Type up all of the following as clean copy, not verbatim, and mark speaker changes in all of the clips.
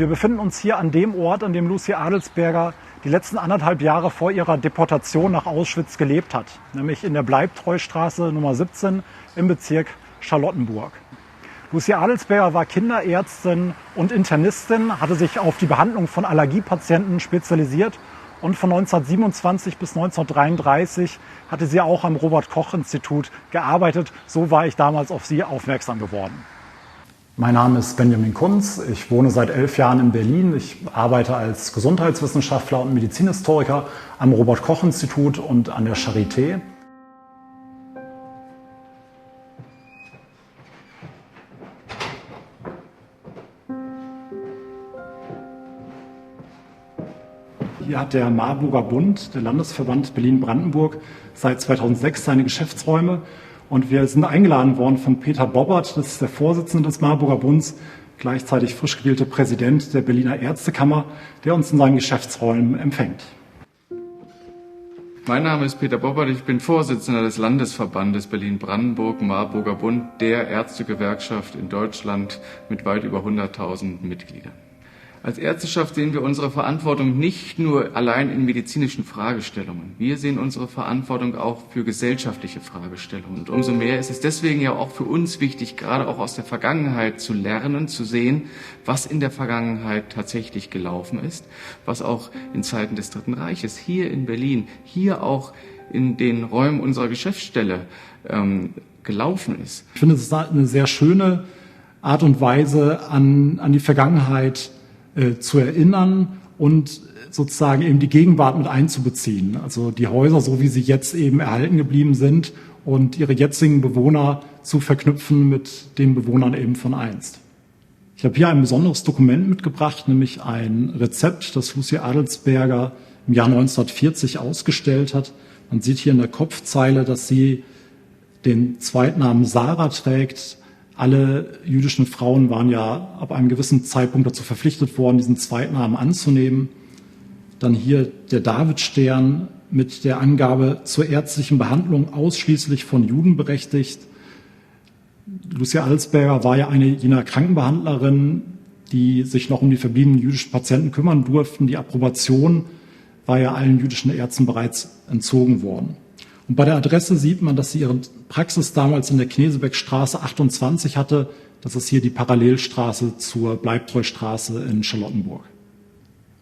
Speaker 1: Wir befinden uns hier an dem Ort, an dem Lucie Adelsberger die letzten 1,5 Jahre vor ihrer Deportation nach Auschwitz gelebt hat, nämlich in der Bleibtreustraße Nummer 17 im Bezirk Charlottenburg. Lucie Adelsberger war Kinderärztin und Internistin, hatte sich auf die Behandlung von Allergiepatienten spezialisiert und von 1927 bis 1933 hatte sie auch am Robert-Koch-Institut gearbeitet. So war ich damals auf sie aufmerksam geworden. Mein Name ist Benjamin Kunz. Ich wohne seit 11 Jahren in Berlin. Ich arbeite als Gesundheitswissenschaftler und Medizinhistoriker am Robert-Koch-Institut und an der Charité. Hier hat der Marburger Bund, der Landesverband Berlin-Brandenburg, seit 2006 seine Geschäftsräume. Und wir sind eingeladen worden von Peter Bobbert, das ist der Vorsitzende des Marburger Bunds, gleichzeitig frisch gewählte Präsident der Berliner Ärztekammer, der uns in seinen Geschäftsräumen empfängt.
Speaker 2: Mein Name ist Peter Bobbert, ich bin Vorsitzender des Landesverbandes Berlin-Brandenburg, Marburger Bund, der Ärztegewerkschaft in Deutschland mit weit über 100.000 Mitgliedern. Als Ärzteschaft sehen wir unsere Verantwortung nicht nur allein in medizinischen Fragestellungen. Wir sehen unsere Verantwortung auch für gesellschaftliche Fragestellungen. Und umso mehr ist es deswegen ja auch für uns wichtig, gerade auch aus der Vergangenheit zu lernen, zu sehen, was in der Vergangenheit tatsächlich gelaufen ist, was auch in Zeiten des Dritten Reiches hier in Berlin, hier auch in den Räumen unserer Geschäftsstelle gelaufen ist.
Speaker 1: Ich finde, es ist eine sehr schöne Art und Weise, an die Vergangenheit zu erinnern und sozusagen eben die Gegenwart mit einzubeziehen. Also die Häuser, so wie sie jetzt eben erhalten geblieben sind und ihre jetzigen Bewohner zu verknüpfen mit den Bewohnern eben von einst. Ich habe hier ein besonderes Dokument mitgebracht, nämlich ein Rezept, das Lucie Adelsberger im Jahr 1940 ausgestellt hat. Man sieht hier in der Kopfzeile, dass sie den Zweitnamen Sarah trägt. Alle jüdischen Frauen waren ja ab einem gewissen Zeitpunkt dazu verpflichtet worden, diesen Zweitnamen anzunehmen. Dann hier der Davidstern mit der Angabe zur ärztlichen Behandlung ausschließlich von Juden berechtigt. Lucie Adelsberger war ja eine jener Krankenbehandlerin, die sich noch um die verbliebenen jüdischen Patienten kümmern durften. Die Approbation war ja allen jüdischen Ärzten bereits entzogen worden. Und bei der Adresse sieht man, dass sie ihre Praxis damals in der Knesebeckstraße 28 hatte. Das ist hier die Parallelstraße zur Bleibtreustraße in Charlottenburg.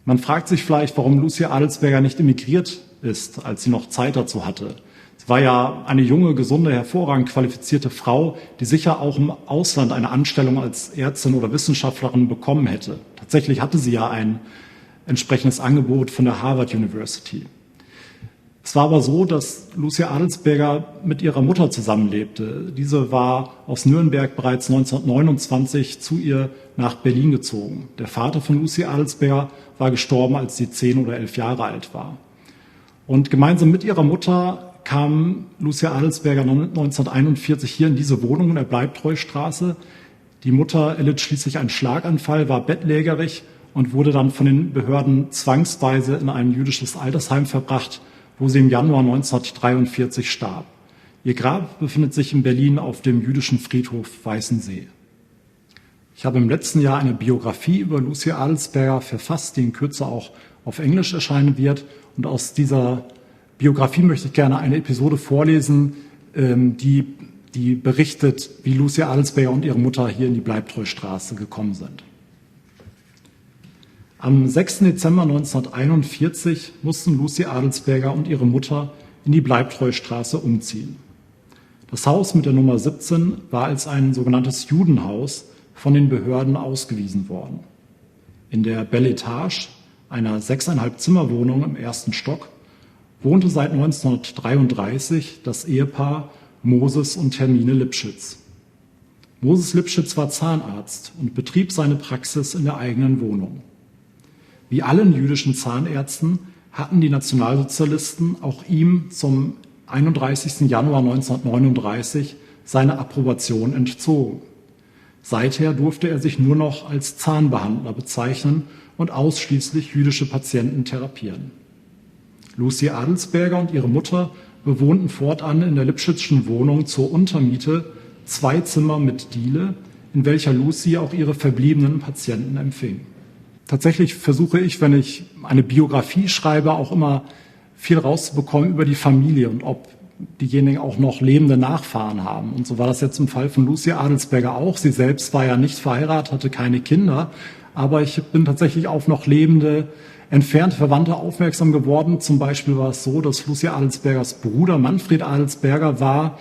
Speaker 1: Man fragt sich vielleicht, warum Lucie Adelsberger nicht emigriert ist, als sie noch Zeit dazu hatte. Sie war ja eine junge, gesunde, hervorragend qualifizierte Frau, die sicher auch im Ausland eine Anstellung als Ärztin oder Wissenschaftlerin bekommen hätte. Tatsächlich hatte sie ja ein entsprechendes Angebot von der Harvard University. Es war aber so, dass Lucie Adelsberger mit ihrer Mutter zusammenlebte. Diese war aus Nürnberg bereits 1929 zu ihr nach Berlin gezogen. Der Vater von Lucie Adelsberger war gestorben, als sie 10 oder 11 Jahre alt war. Und gemeinsam mit ihrer Mutter kam Lucie Adelsberger 1941 hier in diese Wohnung in der Bleibtreustraße. Die Mutter erlitt schließlich einen Schlaganfall, war bettlägerig und wurde dann von den Behörden zwangsweise in ein jüdisches Altersheim verbracht, wo sie im Januar 1943 starb. Ihr Grab befindet sich in Berlin auf dem jüdischen Friedhof Weißensee. Ich habe im letzten Jahr eine Biografie über Lucie Adelsberger verfasst, die in Kürze auch auf Englisch erscheinen wird. Und aus dieser Biografie möchte ich gerne eine Episode vorlesen, die berichtet, wie Lucie Adelsberger und ihre Mutter hier in die Bleibtreustraße gekommen sind. Am 6. Dezember 1941 mussten Lucie Adelsberger und ihre Mutter in die Bleibtreustraße umziehen. Das Haus mit der Nummer 17 war als ein sogenanntes Judenhaus von den Behörden ausgewiesen worden. In der Belle Etage, einer 6,5 Zimmerwohnung im 1. Stock, wohnte seit 1933 das Ehepaar Moses und Hermine Lipschitz. Moses Lipschitz war Zahnarzt und betrieb seine Praxis in der eigenen Wohnung. Wie allen jüdischen Zahnärzten hatten die Nationalsozialisten auch ihm zum 31. Januar 1939 seine Approbation entzogen. Seither durfte er sich nur noch als Zahnbehandler bezeichnen und ausschließlich jüdische Patienten therapieren. Lucie Adelsberger und ihre Mutter bewohnten fortan in der Lipschitzschen Wohnung zur Untermiete 2 Zimmer mit Diele, in welcher Lucie auch ihre verbliebenen Patienten empfing. Tatsächlich versuche ich, wenn ich eine Biografie schreibe, auch immer viel rauszubekommen über die Familie und ob diejenigen auch noch lebende Nachfahren haben. Und so war das jetzt im Fall von Lucy Adelsberger auch. Sie selbst war ja nicht verheiratet, hatte keine Kinder, aber ich bin tatsächlich auf noch lebende, entfernte Verwandte aufmerksam geworden. Zum Beispiel war es so, dass Lucy Adelsbergers Bruder Manfred Adelsberger war,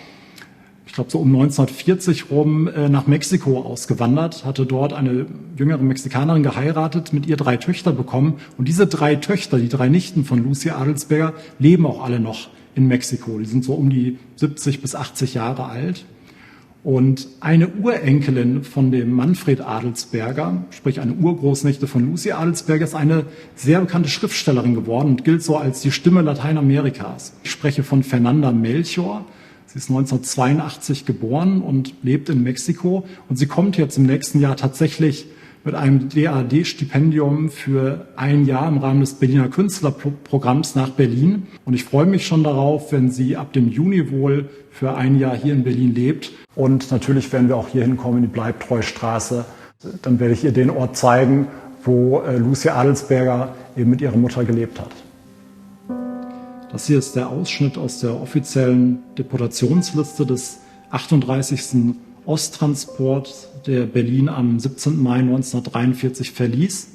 Speaker 1: ich glaube so um 1940 rum, nach Mexiko ausgewandert, hatte dort eine jüngere Mexikanerin geheiratet, mit ihr 3 Töchter bekommen. Und diese 3 Töchter, die 3 Nichten von Lucy Adelsberger, leben auch alle noch in Mexiko. Die sind so um die 70 bis 80 Jahre alt. Und eine Urenkelin von dem Manfred Adelsberger, sprich eine Urgroßnichte von Lucy Adelsberger, ist eine sehr bekannte Schriftstellerin geworden und gilt so als die Stimme Lateinamerikas. Ich spreche von Fernanda Melchor. Sie ist 1982 geboren und lebt in Mexiko. Und sie kommt jetzt im nächsten Jahr tatsächlich mit einem DAAD-Stipendium für ein Jahr im Rahmen des Berliner Künstlerprogramms nach Berlin. Und ich freue mich schon darauf, wenn sie ab dem Juni wohl für ein Jahr hier in Berlin lebt. Und natürlich werden wir auch hier hinkommen in die Bleibtreustraße. Dann werde ich ihr den Ort zeigen, wo Lucy Adelsberger eben mit ihrer Mutter gelebt hat. Das hier ist der Ausschnitt aus der offiziellen Deportationsliste des 38. Osttransports, der Berlin am 17. Mai 1943 verließ.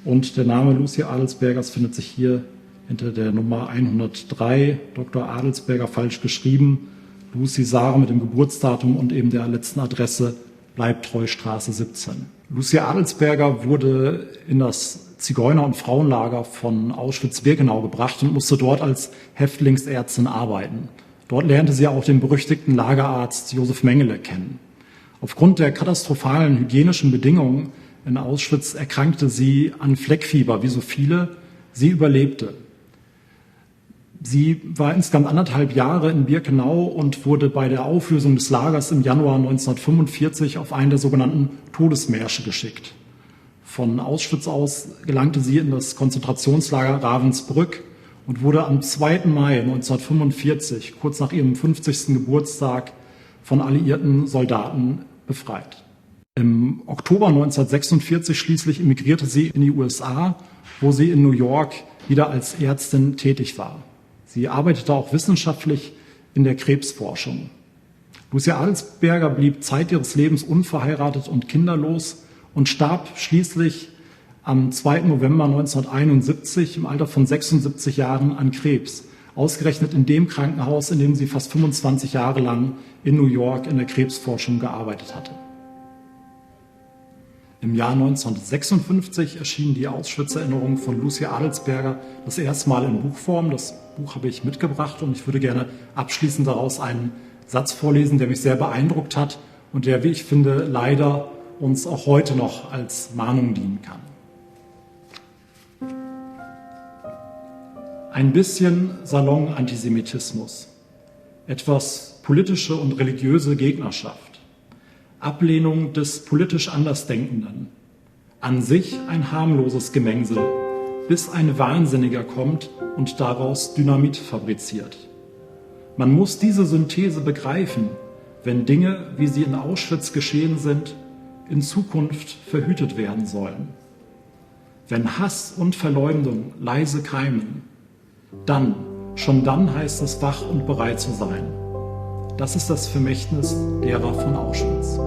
Speaker 1: Und der Name Lucy Adelsbergers findet sich hier hinter der Nummer 103. Dr. Adelsberger falsch geschrieben. Lucy Sarah mit dem Geburtsdatum und eben der letzten Adresse Bleibtreustraße 17. Lucy Adelsberger wurde in das Zigeuner- und Frauenlager von Auschwitz-Birkenau gebracht und musste dort als Häftlingsärztin arbeiten. Dort lernte sie auch den berüchtigten Lagerarzt Josef Mengele kennen. Aufgrund der katastrophalen hygienischen Bedingungen in Auschwitz erkrankte sie an Fleckfieber, wie so viele. Sie überlebte. Sie war insgesamt 1,5 Jahre in Birkenau und wurde bei der Auflösung des Lagers im Januar 1945 auf einen der sogenannten Todesmärsche geschickt. Von Auschwitz aus gelangte sie in das Konzentrationslager Ravensbrück und wurde am 2. Mai 1945, kurz nach ihrem 50. Geburtstag, von alliierten Soldaten befreit. Im Oktober 1946 schließlich emigrierte sie in die USA, wo sie in New York wieder als Ärztin tätig war. Sie arbeitete auch wissenschaftlich in der Krebsforschung. Lucy Adelsberger blieb Zeit ihres Lebens unverheiratet und kinderlos und starb schließlich am 2. November 1971 im Alter von 76 Jahren an Krebs. Ausgerechnet in dem Krankenhaus, in dem sie fast 25 Jahre lang in New York in der Krebsforschung gearbeitet hatte. Im Jahr 1956 erschien die Auschwitz-Erinnerung von Lucy Adelsberger das erste Mal in Buchform. Das Buch habe ich mitgebracht und ich würde gerne abschließend daraus einen Satz vorlesen, der mich sehr beeindruckt hat und der, wie ich finde, leider uns auch heute noch als Mahnung dienen kann. Ein bisschen Salon-Antisemitismus, etwas politische und religiöse Gegnerschaft, Ablehnung des politisch Andersdenkenden, an sich ein harmloses Gemengsel, bis ein Wahnsinniger kommt und daraus Dynamit fabriziert. Man muss diese Synthese begreifen, wenn Dinge, wie sie in Auschwitz geschehen sind, in Zukunft verhütet werden sollen. Wenn Hass und Verleumdung leise keimen, dann, schon dann heißt es wach und bereit zu sein. Das ist das Vermächtnis derer von Auschwitz.